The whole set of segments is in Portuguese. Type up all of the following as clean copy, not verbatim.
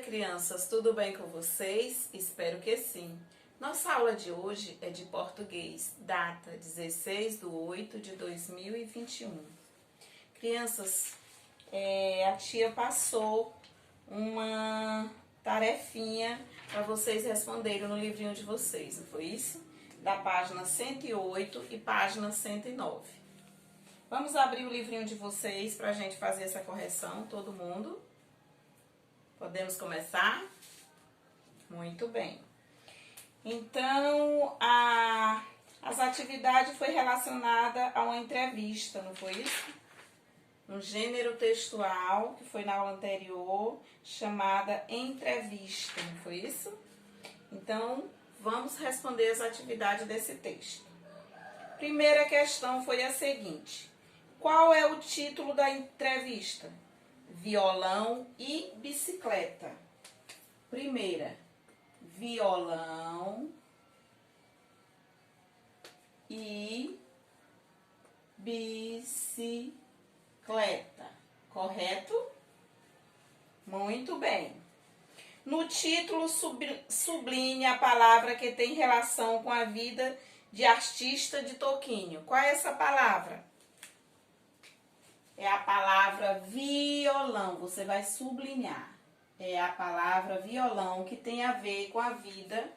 crianças, tudo bem com vocês? Espero que sim. Nossa aula de hoje é de português, data 16/8/2021. Crianças, a tia passou uma tarefinha para vocês responderem no livrinho de vocês, não foi isso? Da página 108 e página 109. Vamos abrir o livrinho de vocês para a gente fazer essa correção, todo mundo? Podemos começar? Muito bem. Então, as atividades foi relacionada a uma entrevista, não foi isso? Um gênero textual, que foi na aula anterior, chamada entrevista, não foi isso? Então, vamos responder as atividades desse texto. Primeira questão foi a seguinte: qual é o título da entrevista? Violão e bicicleta. Primeira, violão e bicicleta. Correto? Muito bem. No título, sublinhe a palavra que tem relação com a vida de artista de Toquinho. Qual é essa palavra? É a palavra violão. Você vai sublinhar. É a palavra violão que tem a ver com a vida,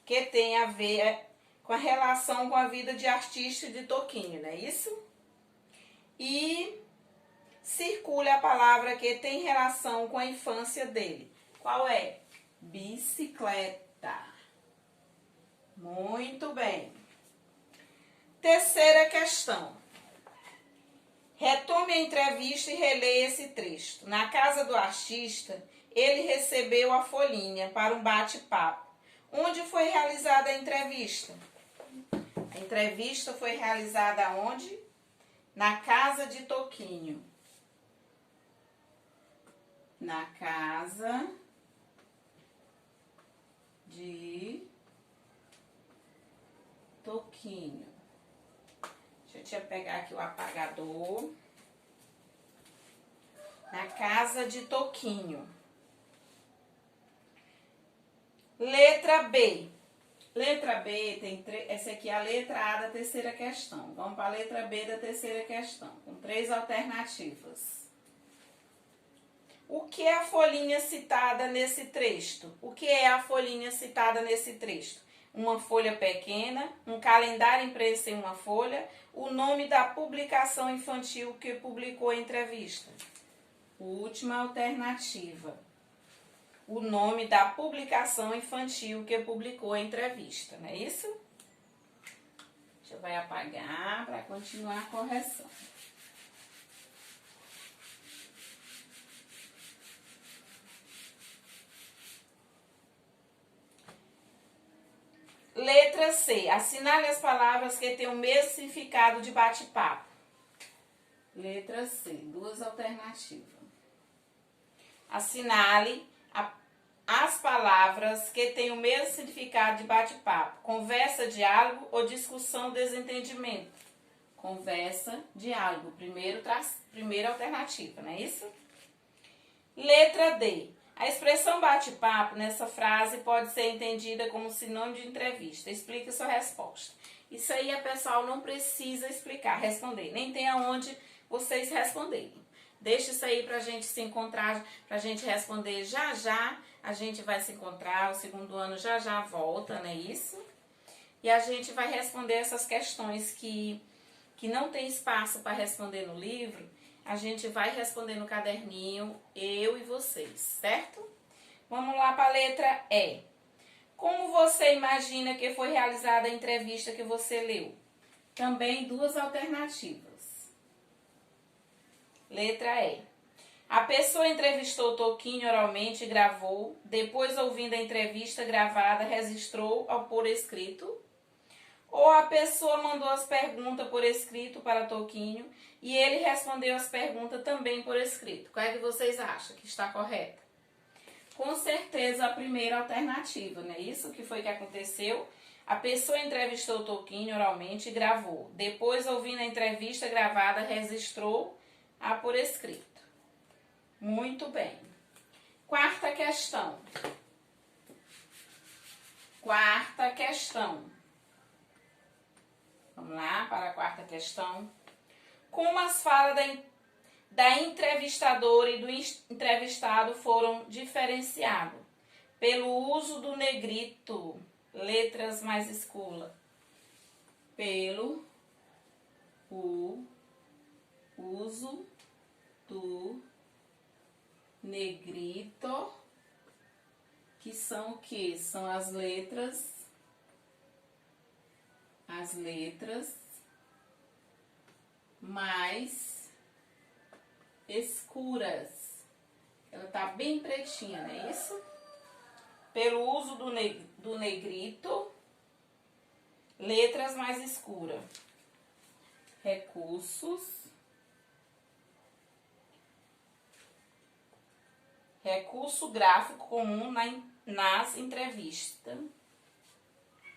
que tem a ver com a relação com a vida de artista de Toquinho, não é isso? E circule a palavra que tem relação com a infância dele. Qual é? Bicicleta. Muito bem. Terceira questão. Retome a entrevista e releia esse trecho. Na casa do artista, ele recebeu a folhinha para um bate-papo. Onde foi realizada a entrevista? A entrevista foi realizada onde? Na casa de Toquinho. Na casa de Toquinho. Deixa eu pegar aqui o apagador. Na casa de Toquinho. Letra B. Letra B tem essa aqui é a letra A da terceira questão. Vamos para a letra B da terceira questão, com 3 alternativas. O que é a folhinha citada nesse trecho? O que é a folhinha citada nesse trecho? Uma folha pequena, um calendário impresso em uma folha, o nome da publicação infantil que publicou a entrevista. Última alternativa. O nome da publicação infantil que publicou a entrevista, não é isso? Deixa eu apagar para continuar a correção. Letra C. Assinale as palavras que têm o mesmo significado de bate-papo. Letra C. 2 alternativas. Assinale as palavras que têm o mesmo significado de bate-papo. Conversa, diálogo ou discussão, desentendimento. Conversa, diálogo. Primeira alternativa, não é isso? Letra D. A expressão bate-papo nessa frase pode ser entendida como sinônimo de entrevista. Explique sua resposta. Isso aí a pessoal não precisa explicar, responder. Nem tem aonde vocês responderem. Deixa isso aí pra gente se encontrar, pra gente responder já já. A gente vai se encontrar, o segundo ano já já volta, não é isso? E a gente vai responder essas questões que não tem espaço para responder no livro. A gente vai responder no caderninho, eu e vocês, certo? Vamos lá para a letra E. Como você imagina que foi realizada a entrevista que você leu? Também 2 alternativas. Letra E. A pessoa entrevistou Toquinho oralmente e gravou, depois ouvindo a entrevista gravada, registrou ao por escrito. Ou a pessoa mandou as perguntas por escrito para Toquinho e ele respondeu as perguntas também por escrito. Qual é que vocês acham que está correta? Com certeza a primeira alternativa, não é isso que foi que aconteceu? A pessoa entrevistou Toquinho oralmente e gravou. Depois, ouvindo a entrevista gravada, registrou a por escrito. Muito bem. Quarta questão. Quarta questão. Vamos lá para a quarta questão. Como as falas da entrevistadora e do entrevistado foram diferenciados? Pelo uso do negrito, letras mais escuras. Pelo uso do negrito, que são o que? São as letras mais escuras. Ela tá bem pretinha, não é isso? Pelo uso do negrito, letras mais escuras. Recurso gráfico comum nas entrevistas.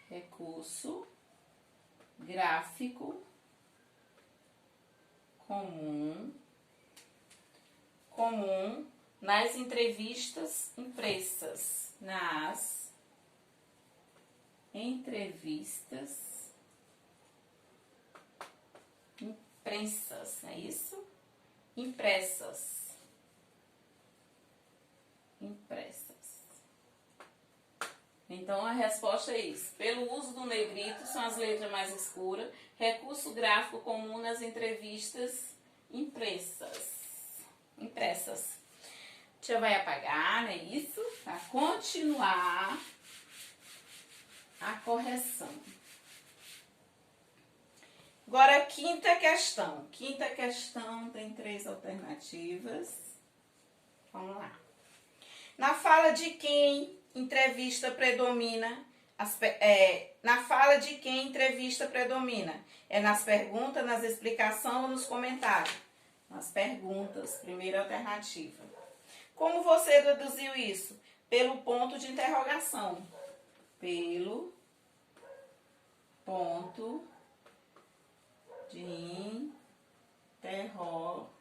Recurso gráfico comum nas entrevistas impressas. Nas entrevistas impressas, não é isso? Impressas. Então, a resposta é isso. Pelo uso do negrito, são as letras mais escuras. Recurso gráfico comum nas entrevistas impressas. Tia vai apagar, não é isso? Para continuar a correção. Agora, quinta questão. Quinta questão tem 3 alternativas. Vamos lá. Na fala de quem entrevista predomina? Na fala de quem entrevista predomina? É nas perguntas, nas explicações ou nos comentários? Nas perguntas, primeira alternativa. Como você deduziu isso? Pelo ponto de interrogação. Pelo ponto de interrogação.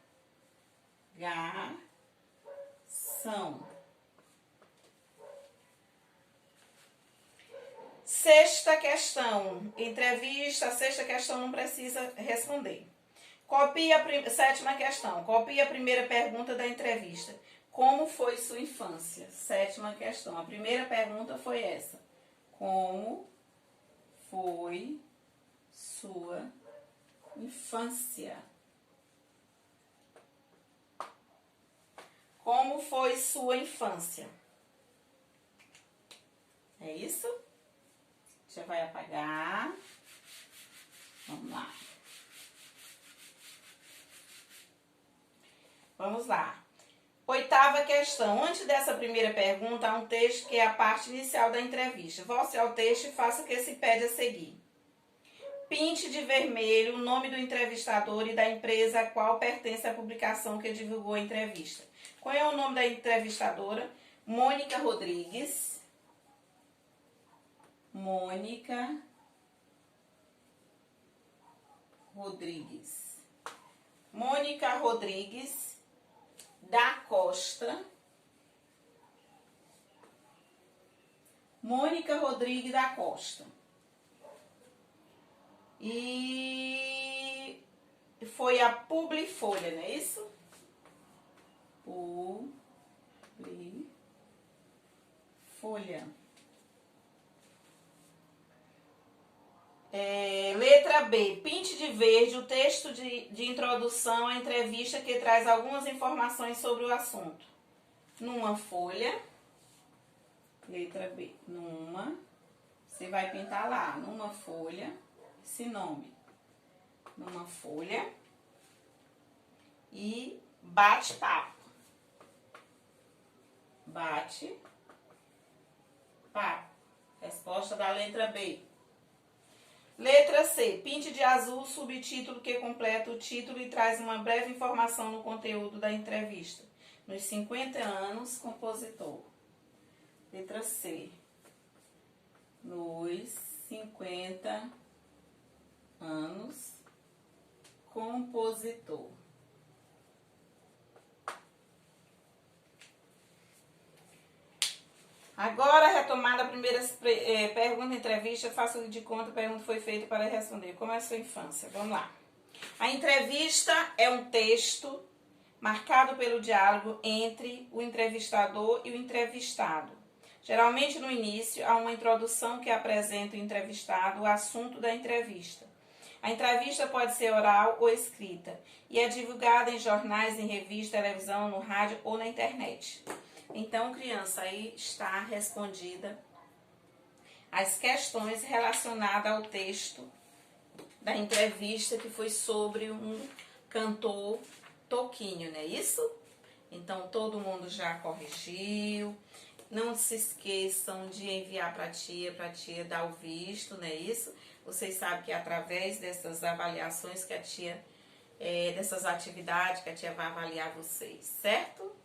Sexta questão. Entrevista, a sexta questão não precisa responder. Sétima questão. Copie a primeira pergunta da entrevista. Como foi sua infância? Sétima questão. A primeira pergunta foi essa. Como foi sua infância? Como foi sua infância? É isso? Já vai apagar. Vamos lá. Vamos lá. Oitava questão. Antes dessa primeira pergunta, há um texto que é a parte inicial da entrevista. Volte ao texto e faça o que se pede a seguir. Pinte de vermelho o nome do entrevistador e da empresa a qual pertence a publicação que divulgou a entrevista. Qual é o nome da entrevistadora? Mônica Rodrigues. Mônica Rodrigues. Mônica Rodrigues da Costa. Mônica Rodrigues da Costa. E foi a Publifolha, não é isso? Publifolha. Letra B. Pinte de verde o texto de introdução à entrevista que traz algumas informações sobre o assunto. Numa folha. Letra B. Você vai pintar lá, numa folha, esse nome. Numa folha. E bate-papo. Bate-papo. Resposta da letra B. Letra C. Pinte de azul o subtítulo que completa o título e traz uma breve informação no conteúdo da entrevista. Nos 50 anos, compositor. Letra C. Nos 50 anos, compositor. Agora, retomada a primeira pergunta, entrevista, faça de conta, a pergunta foi feita para responder. Como é a sua infância? Vamos lá. A entrevista é um texto marcado pelo diálogo entre o entrevistador e o entrevistado. Geralmente, no início, há uma introdução que apresenta o entrevistado o assunto da entrevista. A entrevista pode ser oral ou escrita e é divulgada em jornais, em revista, televisão, no rádio ou na internet. Então, criança, aí está respondida as questões relacionadas ao texto da entrevista que foi sobre um cantor Toquinho, não é isso? Então, todo mundo já corrigiu. Não se esqueçam de enviar para a tia dar o visto, não é isso? Vocês sabem que é através dessas avaliações que a tia, dessas atividades que a tia vai avaliar vocês, certo?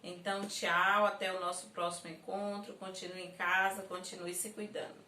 Então, tchau, até o nosso próximo encontro. Continue em casa, continue se cuidando.